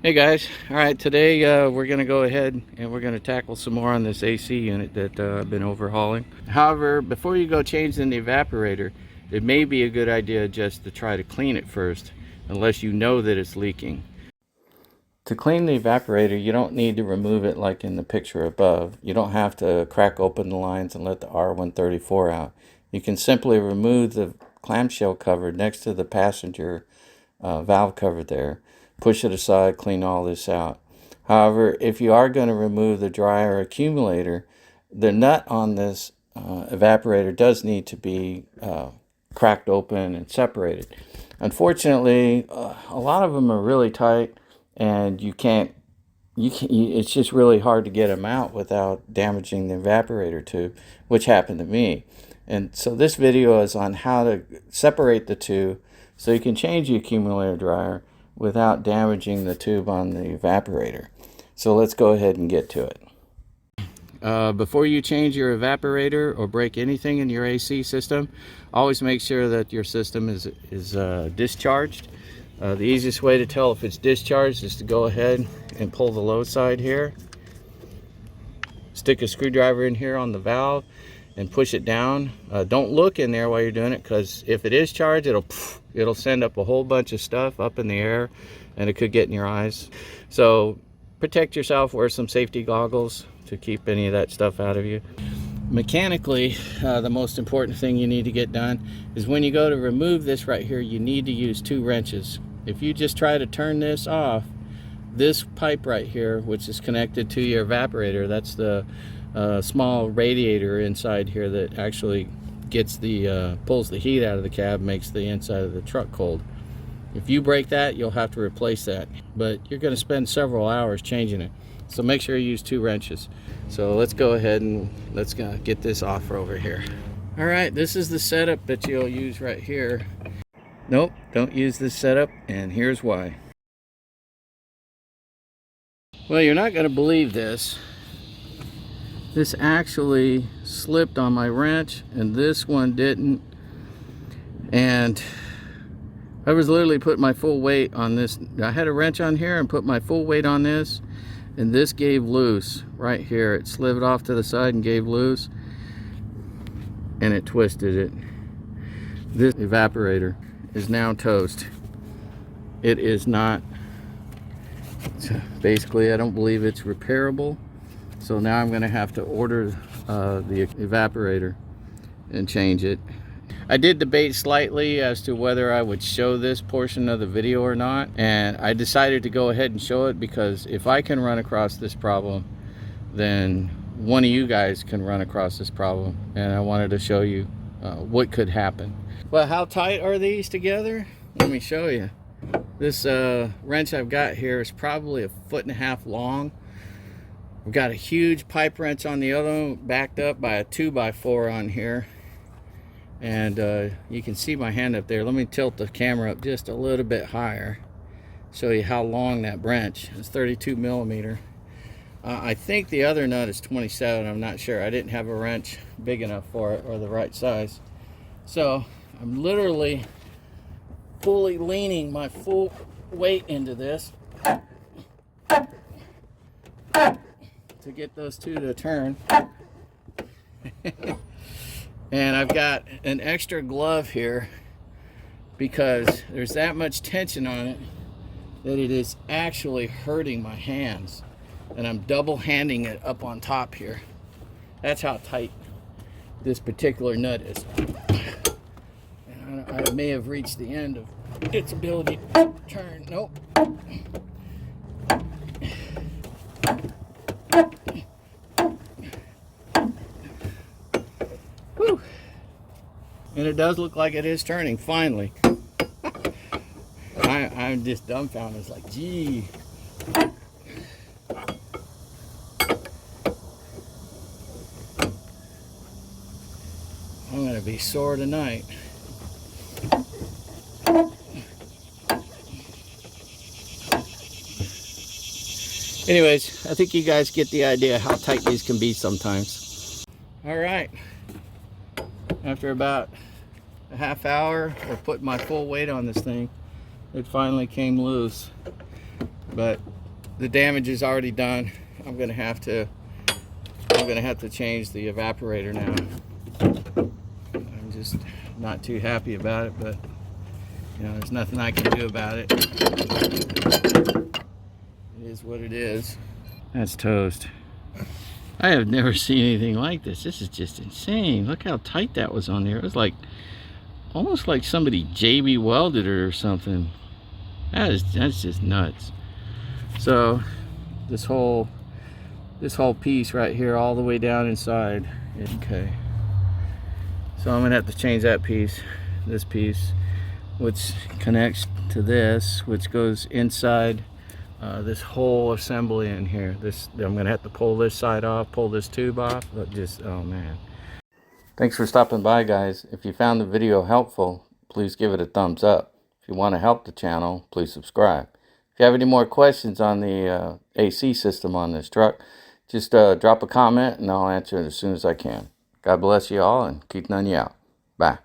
Hey guys, all right, today we're going to go ahead and we're going to tackle some more on this AC unit that I've been overhauling. However, before you go changing the evaporator, it may be a good idea just to try to clean it first, unless you know that it's leaking. To clean the evaporator, you don't need to remove it like in the picture above. You don't have to crack open the lines and let the R134 out. You can simply remove the clamshell cover next to the passenger valve cover there. Push it aside, clean all this out. However, if you are going to remove the dryer accumulator, the nut on this evaporator does need to be cracked open and separated. Unfortunately, a lot of them are really tight, and it's just really hard to get them out without damaging the evaporator tube, which happened to me. And so this video is on how to separate the two so you can change the accumulator dryer without damaging the tube on the evaporator. So let's go ahead and get to it. Before you change your evaporator or break anything in your AC system, always make sure that your system is discharged. The easiest way to tell if it's discharged is to go ahead and pull the low side here. Stick a screwdriver in here on the valve and push it down. Don't look in there while you're doing it, because if it is charged, it'll send up a whole bunch of stuff up in the air and it could get in your eyes. So protect yourself, wear some safety goggles to keep any of that stuff out of you. Mechanically, the most important thing you need to get done is when you go to remove this right here, you need to use 2 wrenches. If you just try to turn this off, this pipe right here, which is connected to your evaporator, that's the small radiator inside here that actually gets the pulls the heat out of the cab, makes the inside of the truck cold. If you break that, you'll have to replace that, but you're going to spend several hours changing it. So make sure you use 2 wrenches. So let's go ahead and let's get this off over here. All right, this is the setup that you'll use right here. Nope, don't use this setup, and here's why. Well, you're not going to believe this. This actually slipped on my wrench and this one didn't, and I was literally putting my full weight on this. I had a wrench on here and put my full weight on this, and this gave loose right here. It slid off to the side and gave loose, and it twisted it. This evaporator is now toast. It is not, basically I don't believe it's repairable. So now I'm going to have to order the evaporator and change it. I did debate slightly as to whether I would show this portion of the video or not, and I decided to go ahead and show it, because if I can run across this problem, then one of you guys can run across this problem, and I wanted to show you what could happen. Well, how tight are these together? Let me show you. This wrench I've got here is probably 1.5 feet long. We've got a huge pipe wrench on the other one, backed up by a 2x4 on here. And you can see my hand up there. Let me tilt the camera up just a little bit higher, show you how long that wrench is. 32 millimeter. I think the other nut is 27. I'm not sure. I didn't have a wrench big enough for it or the right size. So I'm literally fully leaning my full weight into this to get those two to turn. And I've got an extra glove here because there's that much tension on it that it is actually hurting my hands, and I'm double handing it up on top here. That's how tight this particular nut is. And I may have reached the end of its ability to turn. Nope. Whew. And it does look like it is turning finally. I'm just dumbfounded. It's like, gee. I'm gonna be sore tonight. Anyways, I think you guys get the idea how tight these can be sometimes. All right, after about a half hour of putting my full weight on this thing, it finally came loose. But the damage is already done. I'm gonna have to change the evaporator now. I'm just not too happy about it, but you know, there's nothing I can do about it. It is what it is. That's toast. I have never seen anything like this. This is just insane. Look how tight that was on there. It was like almost like somebody JB welded it or something. That's just nuts. So this whole piece right here all the way down inside. Okay. So I'm gonna have to change that piece, this piece, which connects to this, which goes inside this whole assembly in here. I'm gonna have to pull this side off, pull this tube off. But just, oh man. Thanks for stopping by, guys. If you found the video helpful, please give it a thumbs up. If you want to help the channel, please subscribe. If you have any more questions on the AC system on this truck, just drop a comment and I'll answer it as soon as I can. God bless you all and keep Noneya out. Bye.